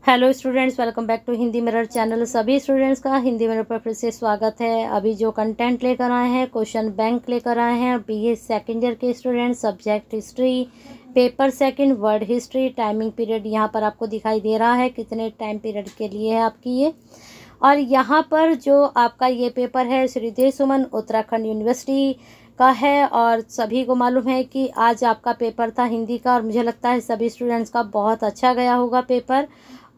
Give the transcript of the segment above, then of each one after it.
Hello students, welcome back to Hindi mirror channel. सभी students का Hindi mirror पर फिर से स्वागत है। अभी जो कंटेंट लेकर आए हैं, क्वेश्चन बैंक लेकर आए हैं। बीए सेकेंड ईयर के students, subject history, paper second, word history. Timing period यहाँ पर आपको दिखाई दे रहा है, कितने टाइम पीरियड के लिए है आपकी ये। और यहाँ पर जो आपका ये पेपर है श्रीदेव सुमन उत्तराखंड यूनिवर्सिटी का है। और सभी को मालूम है कि आज आपका पेपर था हिंदी का, और मुझे लगता है सभी स्टूडेंट्स का बहुत अच्छा गया होगा पेपर।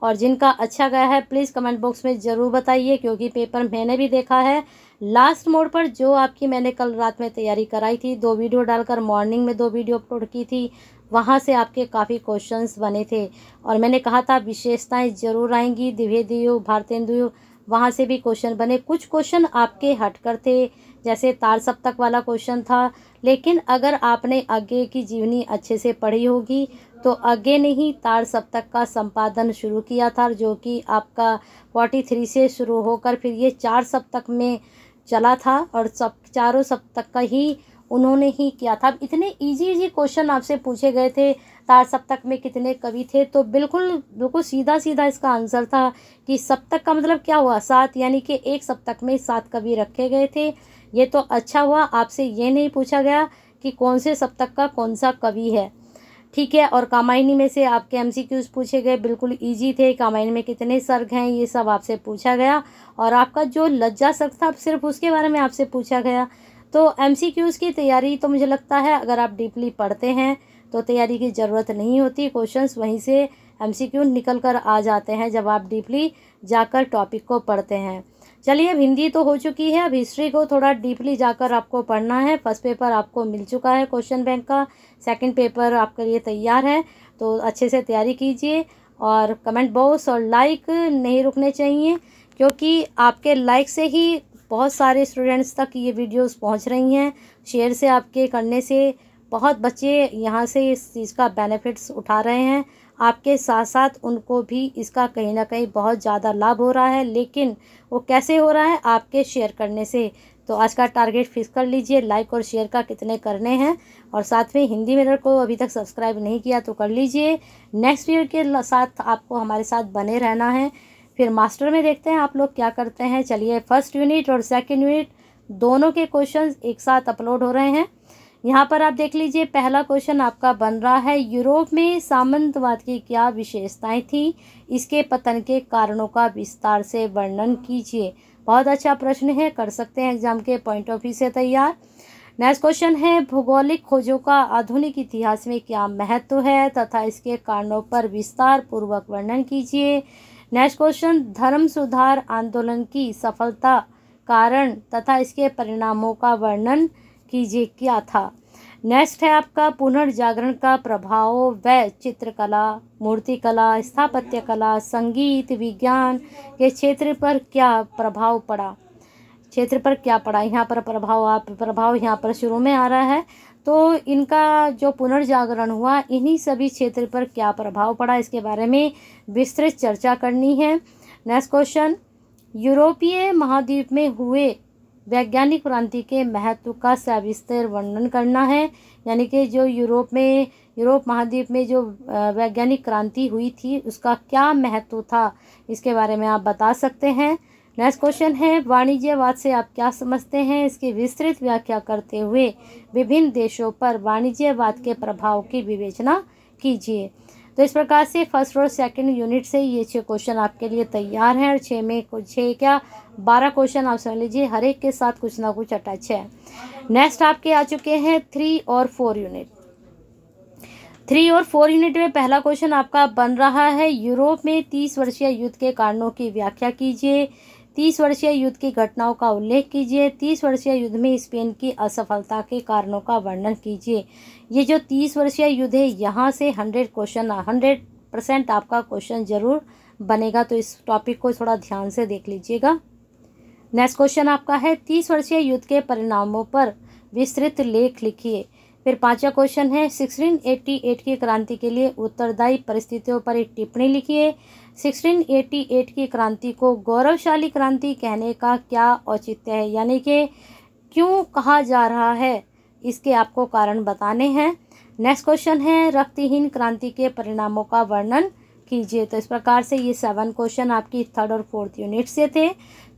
और जिनका अच्छा गया है प्लीज़ कमेंट बॉक्स में ज़रूर बताइए, क्योंकि पेपर मैंने भी देखा है। लास्ट मोड पर जो आपकी मैंने कल रात में तैयारी कराई थी, 2 वीडियो डालकर मॉर्निंग में 2 वीडियो अपलोड की थी, वहाँ से आपके काफ़ी क्वेश्चंस बने थे। और मैंने कहा था विशेषताएं ज़रूर आएंगी, द्विवेदियों भारतेंदु, वहाँ से भी क्वेश्चन बने। कुछ क्वेश्चन आपके हटकर थे, जैसे तार सप्तक वाला क्वेश्चन था। लेकिन अगर आपने आगे की जीवनी अच्छे से पढ़ी होगी तो आगे ने ही तार सप्तक का संपादन शुरू किया था, जो कि आपका 43 से शुरू होकर फिर ये 4 सप्तक में चला था। और चारों सप्तक का ही उन्होंने ही किया था। इतने इजी क्वेश्चन आपसे पूछे गए थे। तार सप्तक में कितने कवि थे, तो बिल्कुल सीधा सीधा इसका आंसर था कि सप्तक का मतलब क्या हुआ, 7, यानी कि एक सप्तक में 7 कवि रखे गए थे। ये तो अच्छा हुआ आपसे ये नहीं पूछा गया कि कौन से सप्तक का कौन सा कवि है, ठीक है। और कामायनी में से आपके एमसीक्यूज पूछे गए, बिल्कुल इजी थे। कामायनी में कितने सर्ग हैं ये सब आपसे पूछा गया। और आपका जो लज्जा सर्ग था सिर्फ उसके बारे में आपसे पूछा गया। तो एमसीक्यूज की तैयारी तो मुझे लगता है अगर आप डीपली पढ़ते हैं तो तैयारी की ज़रूरत नहीं होती। क्वेश्चंस वहीं से एमसीक्यू निकल कर आ जाते हैं जब आप डीपली जाकर टॉपिक को पढ़ते हैं। चलिए, अब हिंदी तो हो चुकी है, अब हिस्ट्री को थोड़ा डीपली जाकर आपको पढ़ना है। फर्स्ट पेपर आपको मिल चुका है क्वेश्चन बैंक का, सेकंड पेपर आपके लिए तैयार है। तो अच्छे से तैयारी कीजिए। और कमेंट बॉक्स और लाइक नहीं रुकने चाहिए, क्योंकि आपके लाइक से ही बहुत सारे स्टूडेंट्स तक ये वीडियोस पहुंच रही हैं। शेयर से आपके करने से बहुत बच्चे यहाँ से इस चीज़ का बेनिफिट्स उठा रहे हैं। आपके साथ साथ उनको भी इसका कहीं ना कहीं बहुत ज़्यादा लाभ हो रहा है। लेकिन वो कैसे हो रहा है, आपके शेयर करने से। तो आज का टारगेट फिक्स कर लीजिए, लाइक और शेयर का कितने करने हैं। और साथ में हिंदी मिरर को अभी तक सब्सक्राइब नहीं किया तो कर लीजिए। नेक्स्ट वीडियो के साथ आपको हमारे साथ बने रहना है। फिर मास्टर में देखते हैं आप लोग क्या करते हैं। चलिए, फर्स्ट यूनिट और सेकेंड यूनिट दोनों के क्वेश्चन एक साथ अपलोड हो रहे हैं। यहाँ पर आप देख लीजिए, पहला क्वेश्चन आपका बन रहा है, यूरोप में सामंतवाद की क्या विशेषताएं थी, इसके पतन के कारणों का विस्तार से वर्णन कीजिए। बहुत अच्छा प्रश्न है, कर सकते हैं एग्जाम के पॉइंट ऑफ व्यू से तैयार। नेक्स्ट क्वेश्चन है, भौगोलिक खोजों का आधुनिक इतिहास में क्या महत्व है तथा इसके कारणों पर विस्तार पूर्वक वर्णन कीजिए। नेक्स्ट क्वेश्चन, धर्म सुधार आंदोलन की सफलता, कारण तथा इसके परिणामों का वर्णन कीजिए, क्या था। नेक्स्ट है आपका, पुनर्जागरण का प्रभाव व चित्रकला, मूर्तिकला, स्थापत्य कला, संगीत, विज्ञान के क्षेत्र पर क्या प्रभाव पड़ा। क्षेत्र पर क्या पड़ा, यहाँ पर प्रभाव यहाँ पर शुरू में आ रहा है। तो इनका जो पुनर्जागरण हुआ, इन्हीं सभी क्षेत्र पर क्या प्रभाव पड़ा, इसके बारे में विस्तृत चर्चा करनी है। नेक्स्ट क्वेश्चन, यूरोपीय महाद्वीप में हुए वैज्ञानिक क्रांति के महत्व का सविस्तर वर्णन करना है। यानी कि जो यूरोप महाद्वीप में जो वैज्ञानिक क्रांति हुई थी उसका क्या महत्व था, इसके बारे में आप बता सकते हैं। नेक्स्ट क्वेश्चन है, वाणिज्यवाद से आप क्या समझते हैं, इसकी विस्तृत व्याख्या करते हुए विभिन्न देशों पर वाणिज्यवाद के प्रभाव की विवेचना कीजिए। तो इस प्रकार से फर्स्ट और सेकंड यूनिट से ये 6 क्वेश्चन आपके लिए तैयार हैं। और 12 क्वेश्चन आप समझ लीजिए, हर एक के साथ कुछ ना कुछ अटैच है। नेक्स्ट आपके आ चुके हैं 3 और 4 यूनिट। 3 और 4 यूनिट में पहला क्वेश्चन आपका बन रहा है, यूरोप में 30 वर्षीय युद्ध के कारणों की व्याख्या कीजिए। 30 वर्षीय युद्ध की घटनाओं का उल्लेख कीजिए। 30 वर्षीय युद्ध में स्पेन की असफलता के कारणों का वर्णन कीजिए। ये जो 30 वर्षीय युद्ध है, यहाँ से 100% आपका क्वेश्चन जरूर बनेगा। तो इस टॉपिक को थोड़ा ध्यान से देख लीजिएगा। नेक्स्ट क्वेश्चन आपका है, 30 वर्षीय युद्ध के परिणामों पर विस्तृत लेख लिखिए। फिर 5वां क्वेश्चन है, 1688 की क्रांति के लिए उत्तरदायी परिस्थितियों पर एक टिप्पणी लिखिए। 1688 की क्रांति को गौरवशाली क्रांति कहने का क्या औचित्य है, यानी कि क्यों कहा जा रहा है, इसके आपको कारण बताने हैं। नेक्स्ट क्वेश्चन है, रक्तहीन क्रांति के परिणामों का वर्णन कीजिए। तो इस प्रकार से ये 7 क्वेश्चन आपकी 3rd और 4th यूनिट से थे।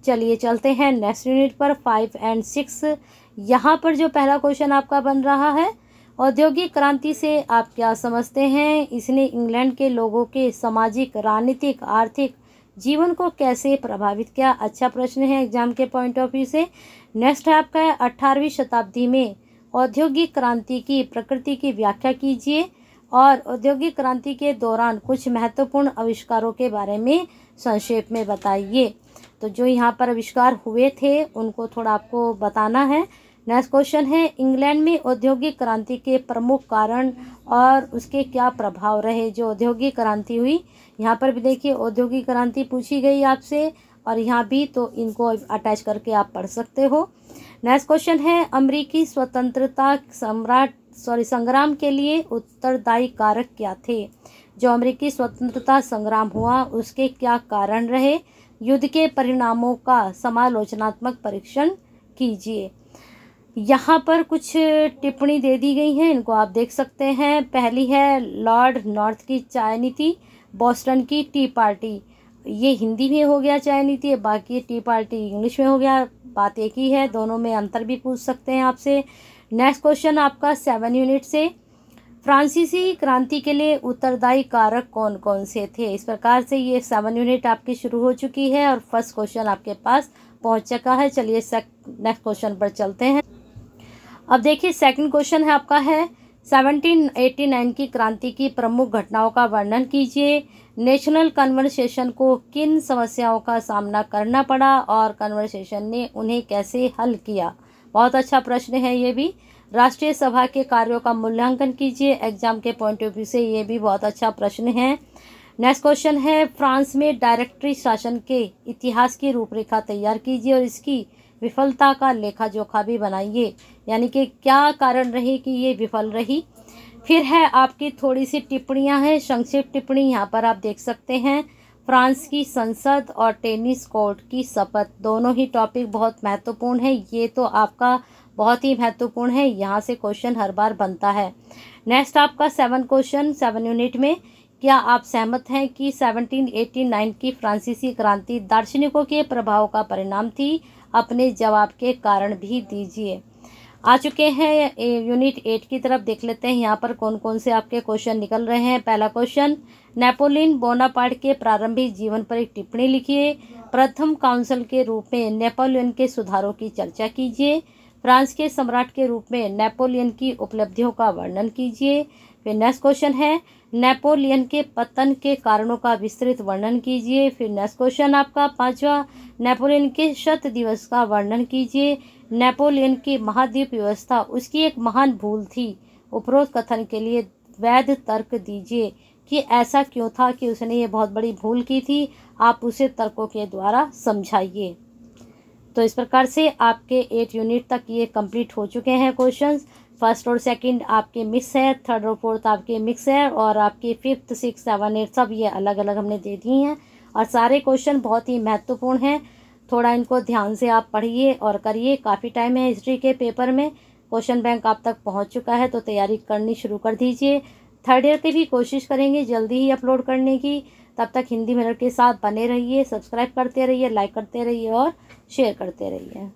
चलिए चलते हैं नेक्स्ट यूनिट पर 5 और 6। यहाँ पर जो पहला क्वेश्चन आपका बन रहा है, औद्योगिक क्रांति से आप क्या समझते हैं? इसने इंग्लैंड के लोगों के सामाजिक, राजनीतिक, आर्थिक जीवन को कैसे प्रभावित किया? अच्छा प्रश्न है एग्जाम के पॉइंट ऑफ व्यू से। नेक्स्ट है आपका 18वीं शताब्दी में औद्योगिक क्रांति की प्रकृति की व्याख्या कीजिए और औद्योगिक क्रांति के दौरान कुछ महत्वपूर्ण आविष्कारों के बारे में संक्षेप में बताइए। तो जो यहाँ पर आविष्कार हुए थे उनको थोड़ा आपको बताना है। नेक्स्ट क्वेश्चन है, इंग्लैंड में औद्योगिक क्रांति के प्रमुख कारण और उसके क्या प्रभाव रहे? जो औद्योगिक क्रांति हुई, यहाँ पर भी देखिए औद्योगिक क्रांति पूछी गई आपसे और यहाँ भी, तो इनको अटैच करके आप पढ़ सकते हो। नेक्स्ट क्वेश्चन है, अमेरिकी स्वतंत्रता संग्राम के लिए उत्तरदायी कारक क्या थे? जो अमेरिकी स्वतंत्रता संग्राम हुआ उसके क्या कारण रहे? युद्ध के परिणामों का समालोचनात्मक परीक्षण कीजिए। यहाँ पर कुछ टिप्पणी दे दी गई हैं, इनको आप देख सकते हैं। पहली है लॉर्ड नॉर्थ की चाय नीति, बोस्टन की टी पार्टी। ये हिंदी में हो गया चाय नीति, बाकी टी पार्टी इंग्लिश में हो गया। बात एक ही है, दोनों में अंतर भी पूछ सकते हैं आपसे। नेक्स्ट क्वेश्चन आपका 7 यूनिट से, फ्रांसीसी क्रांति के लिए उत्तरदायी कारक कौन कौन से थे? इस प्रकार से ये 7 यूनिट आपकी शुरू हो चुकी है और फर्स्ट क्वेश्चन आपके पास पहुंच चुका है। चलिए नेक्स्ट क्वेश्चन पर चलते हैं। अब देखिए सेकंड क्वेश्चन है आपका है 1789 की क्रांति की प्रमुख घटनाओं का वर्णन कीजिए। नेशनल कन्वर्सेशन को किन समस्याओं का सामना करना पड़ा और कन्वर्सेशन ने उन्हें कैसे हल किया? बहुत अच्छा प्रश्न है ये भी। राष्ट्रीय सभा के कार्यों का मूल्यांकन कीजिए। एग्जाम के पॉइंट ऑफ व्यू से ये भी बहुत अच्छा प्रश्न है। नेक्स्ट क्वेश्चन है, फ्रांस में डायरेक्टरी शासन के इतिहास की रूपरेखा तैयार कीजिए और इसकी विफलता का लेखा जोखा भी बनाइए, यानी कि क्या कारण रहे कि ये विफल रही। फिर है आपकी थोड़ी सी टिप्पणियां हैं, संक्षिप्त टिप्पणी यहाँ पर आप देख सकते हैं। फ्रांस की संसद और टेनिस कोर्ट की शपथ, दोनों ही टॉपिक बहुत महत्वपूर्ण है। ये तो आपका बहुत ही महत्वपूर्ण है, यहाँ से क्वेश्चन हर बार बनता है। नेक्स्ट आपका 7 क्वेश्चन 7 यूनिट में, क्या आप सहमत हैं कि 1789 की फ्रांसीसी क्रांति दार्शनिकों के प्रभाव का परिणाम थी? अपने जवाब के कारण भी दीजिए। आ चुके हैं यूनिट 8 की तरफ, देख लेते हैं यहाँ पर कौन कौन से आपके क्वेश्चन निकल रहे हैं। पहला क्वेश्चन, नेपोलियन बोनापार्ट के प्रारंभिक जीवन पर एक टिप्पणी लिखिए। प्रथम काउंसिल के रूप में नेपोलियन के सुधारों की चर्चा कीजिए। फ्रांस के सम्राट के रूप में नेपोलियन की उपलब्धियों का वर्णन कीजिए। फिर नेक्स्ट क्वेश्चन है, नेपोलियन के पतन के कारणों का विस्तृत वर्णन कीजिए। फिर नेक्स्ट क्वेश्चन आपका 5वां, नेपोलियन के शत दिवस का वर्णन कीजिए। नेपोलियन की महाद्वीप व्यवस्था उसकी एक महान भूल थी। उपरोक्त कथन के लिए वैध तर्क दीजिए कि ऐसा क्यों था कि उसने ये बहुत बड़ी भूल की थी, आप उसे तर्कों के द्वारा समझाइए। तो इस प्रकार से आपके 8 यूनिट तक ये कंप्लीट हो चुके हैं क्वेश्चंस। फर्स्ट और सेकंड आपके मिक्स है, थर्ड और फोर्थ आपके मिक्स है और आपके 5th 6th 7 8 सब ये अलग अलग हमने दे दी हैं और सारे क्वेश्चन बहुत ही महत्वपूर्ण हैं। थोड़ा इनको ध्यान से आप पढ़िए और करिए। काफ़ी टाइम है हिस्ट्री के पेपर में, क्वेश्चन बैंक आप तक पहुंच चुका है, तो तैयारी करनी शुरू कर दीजिए। थर्ड ईयर की भी कोशिश करेंगे जल्दी ही अपलोड करने की। तब तक हिंदी मिरर के साथ बने रहिए, सब्सक्राइब करते रहिए, लाइक करते रहिए और शेयर करते रहिए।